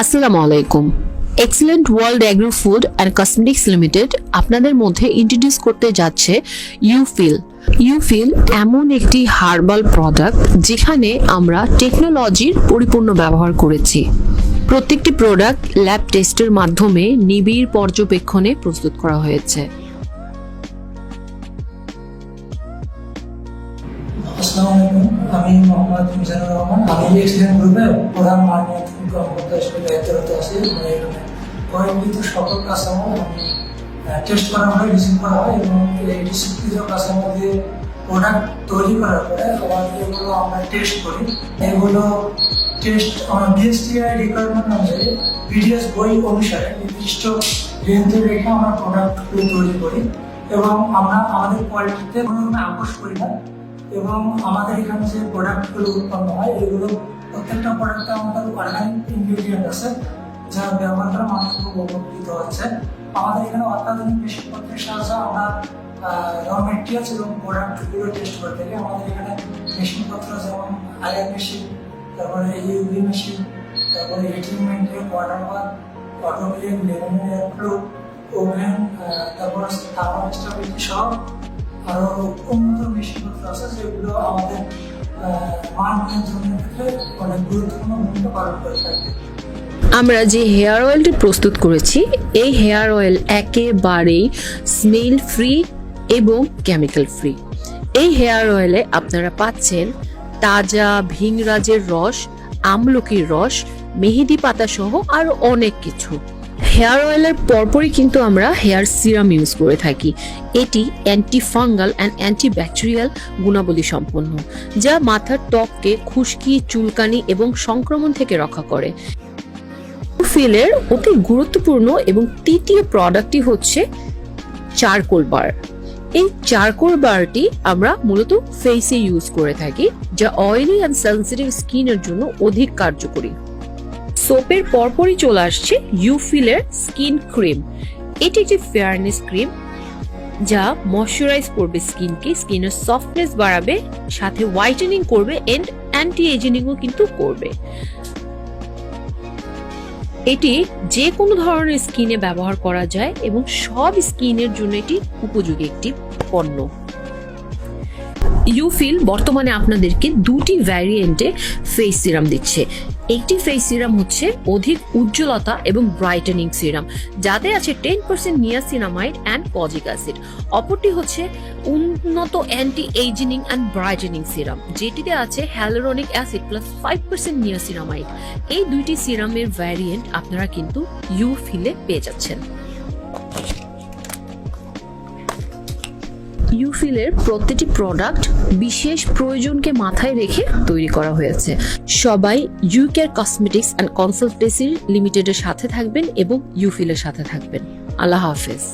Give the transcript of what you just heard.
আসসালামু আলাইকুম। Excellent world agro food and cosmetics limited আপনাদের মধ্যে ইন্ট্রোডিউস করতে যাচ্ছে ইউফিল। ইউফিল এমন একটি হার্বাল প্রোডাক্ট যেখানে আমরা টেকনোলজির পরিপূর্ণ ব্যবহার করেছি। প্রত্যেকটি প্রোডাক্ট ল্যাব টেস্টের মাধ্যমে নিবিড় পর্যবেক্ষণে প্রস্তুত করা হয়েছে। আসসালামু আলাইকুম, আমি মোহাম্মদ মিজানুর রহমান। আমি এক্সিলেন্ট গ্রুপের প্রধান মার্কেটিং কর্মকর্তা হিসেবে দায়িত্বরত আছি। কয়েকটি সকল কাস্টমার আমি টেস্ট করা হয়, রিসিভ করা হয় এবং এই রিসিভকৃত কাস্টমারদের প্রোডাক্ট তৈরি করার পরে আবার এগুলো আমরা টেস্ট করি। এগুলো টেস্ট আমরা বিএসটিআই রিকোয়ারমেন্ট অনুযায়ী পিডিএস বই অনুসারে নির্দিষ্ট রেঞ্জে রেখে আমরা প্রোডাক্টগুলো তৈরি করি এবং আমরা আমাদের কোয়ালিটিতে কোনো আপোষ করি না। এবং আমাদের এখানে যে প্রোডাক্টগুলো উৎপন্ন হয় এগুলো প্রত্যেকটা প্রোডাক্টে আমাদের অর্গানিক ইনগ্রিডিয়েন্ট আছে যা ব্যবহার করে মানুষ খুব উপকৃত হচ্ছে। আমাদের এখানে অত্যাধুনিক মেশিনপত্রের সাহায্যে আমরা র মেটেরিয়ালস এবং প্রোডাক্টগুলো টেস্ট করে থাকি। আমাদের এখানে মেশিনপত্র যেমন আয়ার মেশিন, তারপরে ইউভি মেশিন, তারপরে heating machine, water bath, autoclave, laminar airflow, oven, তারপরে থার্মোস্ট্যাবিলিটি সহ আরো উন্নত মেশিনপত্র আছে যেগুলো আমাদের মান নিয়ন্ত্রণের ক্ষেত্রে অনেক গুরুত্বপূর্ণ ভূমিকা পালন করে থাকে। আমরা যে হেয়ার অয়েলটি প্রস্তুত করেছি এই হেয়ার অয়েল একেবারেই স্মেল ফ্রি এবং কেমিক্যাল ফ্রি। এই হেয়ার অয়েলে আপনারা পাচ্ছেন তাজা ভিংরাজের রস, আমলকির রস, মেহেদি পাতা সহ আরো অনেক কিছু। হেয়ার অয়েলের পরপরই কিন্তু আমরা হেয়ার সিরাম ইউজ করে থাকি। এটি anti fungal and anti bacterial গুণাবলী সম্পন্ন, যা মাথার ত্বককে খুশকি, চুলকানি এবং সংক্রমণ থেকে রক্ষা করে। ইউফিলের অতি গুরুত্বপূর্ণ এবং তৃতীয় প্রোডাক্টটি হচ্ছে চারকোল বার। এই চারকোল বারটি আমরা মূলত ফেসে ইউজ করে থাকি, যা অয়েলি অ্যান্ড সেনসিটিভ স্কিনের জন্য অধিক কার্যকরী। সোপের পরপরই চলে আসছে ইউফিলের স্কিন ক্রিম। এটি একটি ফেয়ারনেস ক্রিম যা ময়শ্চারাইজ করবে স্কিনকে, স্কিনের সফটনেস বাড়াবে, সাথে হোয়াইটেনিং করবে এন্ড অ্যান্টি এজিংও কিন্তু করবে। এটি যে কোনো ধরনের স্কিনে ব্যবহার করা যায় এবং সব স্কিনের জন্য এটি উপযোগী একটি পণ্য। ইউফিল বর্তমানে আপনাদেরকে দুটি ভ্যারিয়েন্টে ফেস সিরাম দিচ্ছে। একটি ফেস সিরাম হচ্ছে অধিক উজ্জ্বলতা এবং ব্রাইটেনিং সিরাম, যাতে আছে 10% নিয়াসিনামাইড অ্যান্ড কজিক অ্যাসিড। অপরটি হচ্ছে উন্নত anti aging and brightening serum, যেটিতে আছে হ্যালুরনিক অ্যাসিড প্লাস 5% নিয়াসিনামাইড। এই দুইটি সিরামের ভ্যারিয়েন্ট আপনারা কিন্তু ইউফিলে পেয়ে যাচ্ছেন। ইউফিলের প্রত্যেকটি প্রোডাক্ট বিশেষ প্রয়োজনকে মাথায় রেখে তৈরি করা হয়েছে। সবাই ইউকেয়ার কসমেটিক্স অ্যান্ড কনসালটেন্সি লিমিটেডের সাথে থাকবেন এবং ইউফিলের সাথে থাকবেন। আল্লাহ হাফেজ।